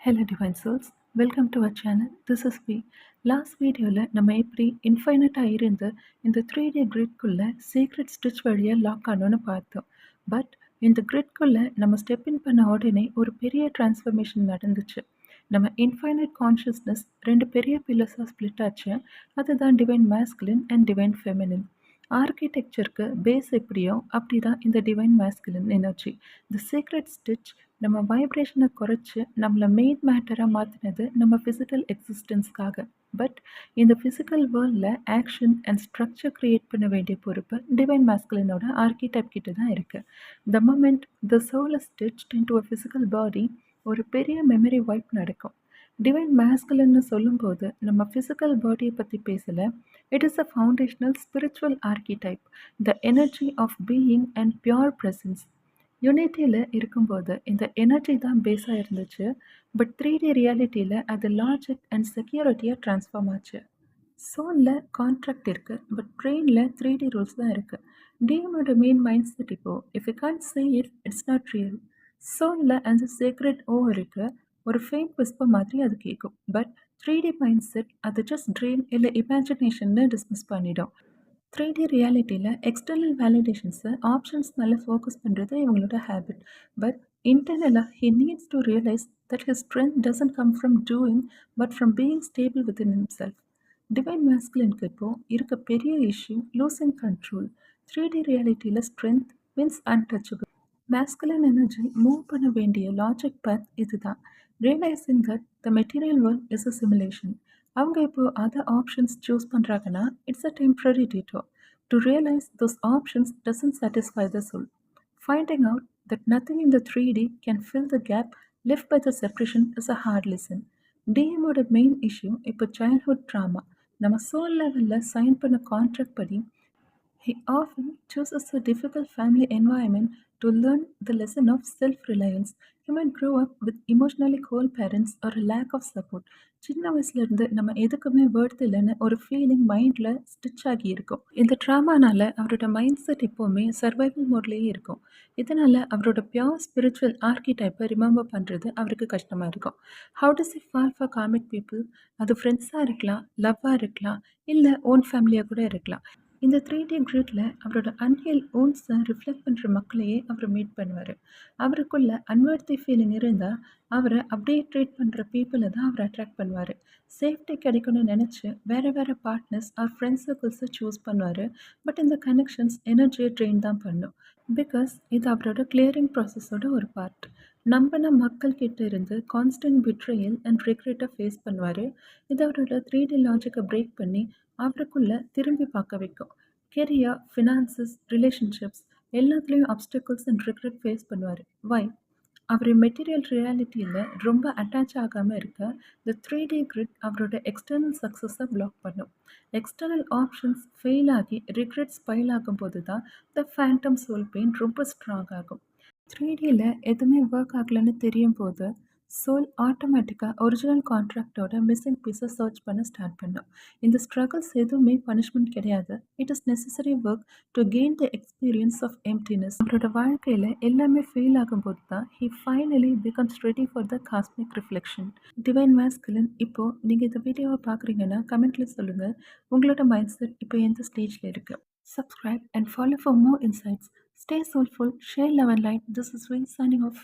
Hello Divine Souls, welcome to our channel. This is V. Last வீடியோவில் நம்ம எப்படி இன்ஃபைனட்டாக இருந்து இந்த 3D கிரிட்குள்ளே சீக்ரெட் ஸ்டிச் வழியாக லாக் ஆனோன்னு பார்த்தோம். பட் இந்த கிரிட்குள்ளே நம்ம ஸ்டெப் இன் பண்ண உடனே ஒரு பெரிய டிரான்ஸ்ஃபர்மேஷன் நடந்துச்சு. நம்ம இன்ஃபைனைட் கான்ஷியஸ்னஸ் ரெண்டு பெரிய பில்லர்ஸாக ஸ்ப்ளிட் ஆச்சு. அதுதான் divine masculine and divine feminine. ஆர்கிடெக்சருக்கு பேஸ் எப்படியோ அப்படி தான் இந்த divine masculine energy. The secret stitch நம்ம வைப்ரேஷனை குறைச்சி நம்மளை மெயின் மேட்டராக மாற்றினது நம்ம ஃபிசிக்கல் எக்ஸிஸ்டன்ஸ்க்காக. பட் இந்த ஃபிசிக்கல் வேர்ல்டில் ஆக்ஷன் அண்ட் ஸ்ட்ரக்சர் க்ரியேட் பண்ண வேண்டிய பொறுப்பு டிவைன் மேஸ்குலினோட ஆர்கிடைப் கிட்ட தான் இருக்குது. The moment the soul is stitched into a physical body, ஒரு பெரிய மெமரி வைப் நடக்கும். டிவைன் மேஸ்குலின்னு சொல்லும்போது நம்ம ஃபிசிக்கல் பாடியை பற்றி பேசலை. It is a foundational spiritual archetype, the energy of being and pure presence. யூனிட்டியில் இருக்கும்போது இந்த எனர்ஜி தான் பேஸாக இருந்துச்சு. பட் 3D ரியாலிட்டியில் அது லாஜிக் அண்ட் செக்யூரிட்டியாக ட்ரான்ஸ்ஃபார்ம் ஆச்சு. சோலில் கான்ட்ராக்ட் இருக்குது, பட் பிரெயினில் 3D ரூல்ஸ் தான் இருக்குது. டிஎமோட மெயின் மைண்ட் செட் இப்போது if you can't say it, it's not real. சோலில் அந்த சீக்ரெட் ஓ இருக்குது, ஒரு ஃபெயிண்ட் விஸ்பர் மாதிரி அது கேட்கும். பட் 3D மைண்ட் செட் அது ஜஸ்ட் ட்ரீம் இல்லை இமேஜினேஷன்னு டிஸ்மிஸ் பண்ணிடும். 3D ரியாலிட்டியில் எக்ஸ்டர்னல் வேலிடேஷன்ஸை ஆப்ஷன்ஸ் மேலே ஃபோக்கஸ் பண்ணுறது இவங்களோட ஹேபிட். பட் இன்டர்னலாக he needs to realise that his strength doesn't come from doing but from being stable within himself. Divine மேஸ்குலினுக்கு இப்போது இருக்க பெரிய இஷ்யூ லூசிங் கண்ட்ரோல். 3D ரியாலிட்டியில் strength means untouchable. Masculine energy move பண்ண வேண்டிய logic path இதுதான். Realising that the material world is a simulation. அவங்க இப்போ அதர் ஆப்ஷன்ஸ் சூஸ் பண்ணுறாங்கன்னா it's a temporary detour. To realise those options doesn't satisfy the soul. Finding out that nothing in the 3D can fill the gap left by the separation is a hard lesson. டிஎமோட main issue இப்போ childhood trauma. நம்ம soul லெவலில் sign பண்ண contract படி he often chooses a difficult family environment to learn the lesson of self-reliance. He might grow up with emotionally cold parents or a lack of support. சின்ன வயசுலேருந்து நம்ம எதுக்குமே worth இல்லைன்னு ஒரு ஃபீலிங் மைண்டில் ஸ்டிச் ஆகி இருக்கும். இந்த ட்ராமானால அவரோட மைண்ட் செட் எப்போவுமே சர்வைவல் மோட்லேயே இருக்கும். இதனால் அவரோட பியோர் ஸ்பிரிச்சுவல் ஆர்கிடைப்பை ரிமெம்பர் பண்ணுறது அவருக்கு கஷ்டமாக இருக்கும். How does E fall for comic people? அது ஃப்ரெண்ட்ஸாக இருக்கலாம், லவ்வாக இருக்கலாம், இல்லை ஓன் ஃபேமிலியாக கூட இருக்கலாம். இந்த 3D கிரிட்ல அவரோட அன்ஹீல் ஓன்ஸை ரிஃப்ளெக்ட் பண்ணுற மக்களையே அவர் மீட் பண்ணுவார். அவருக்குள்ள அன்வர்த்தி ஃபீலிங் இருந்தால் அவரை அப்படியே ட்ரீட் பண்ணுற பீப்புளை தான் அவர் அட்ராக்ட் பண்ணுவார். சேஃப்டி கிடைக்கணும்னு நினச்சி வேறு வேறு பார்ட்னர்ஸ் அவர் ஃப்ரெண்ட்ஸ் சர்க்கிள்ஸை சூஸ் பண்ணுவார். பட் இந்த கனெக்ஷன்ஸ் எனர்ஜியை ட்ரெயின் தான் பண்ணும். பிகாஸ் இது அவரோட கிளியரிங் ப்ராசஸோட ஒரு பார்ட். நம்பின மக்கள் கிட்ட இருந்து கான்ஸ்டன்ட் பிட்ரேயல் அண்ட் ரிக்ரெட்டை ஃபேஸ் பண்ணுவார். இது அவரோட 3D லாஜிக்கை பிரேக் பண்ணி அவருக்குள்ள திரும்பி பார்க்க வைக்கும். கெரியர், ஃபினான்சஸ், ரிலேஷன்ஷிப்ஸ் எல்லாத்துலேயும் அப்டக்கிள்ஸ் அண்ட் ரிக்ரெட் ஃபேஸ் பண்ணுவார். வை? அவர் மெட்டீரியல் ரியாலிட்டியில் ரொம்ப அட்டாச் ஆகாமல் இருக்க த 3D கிரிட் அவரோட எக்ஸ்டர்னல் சக்ஸஸை பிளாக் பண்ணும். எக்ஸ்டர்னல் ஆப்ஷன்ஸ் ஃபெயில் ஆகி ரிக்ரெட் ஸ்பைல் ஆகும்போது தான் த ஃபேண்டம் சோல் பெயின் ரொம்ப ஸ்ட்ராங் ஆகும். 3Dயில் எதுவுமே ஒர்க் ஆகலைன்னு தெரியும் போது சோல் ஆட்டோமேட்டிக்காக ஒரிஜினல் கான்ட்ராக்டோட மிஸ்ஸிங் பீஸை சர்ச் பண்ண ஸ்டார்ட் பண்ணும். இந்த ஸ்ட்ரகிள்ஸ் எதுவுமே பனிஷ்மெண்ட் கிடையாது. It is necessary work to gain the experience of emptiness. அவரோட வாழ்க்கையில் எல்லாமே ஃபெயில் ஆகும்போது தான் he finally becomes ready for the cosmic reflection. Divine masculine இப்போது நீங்கள் இந்த வீடியோவை பார்க்குறீங்கன்னா கமெண்ட்டில் சொல்லுங்கள் உங்களோட மைண்ட் செட் இப்போ எந்த ஸ்டேஜில் இருக்குது. Subscribe and follow for more insights. Stay soulful, share love and light. This is Wing signing off.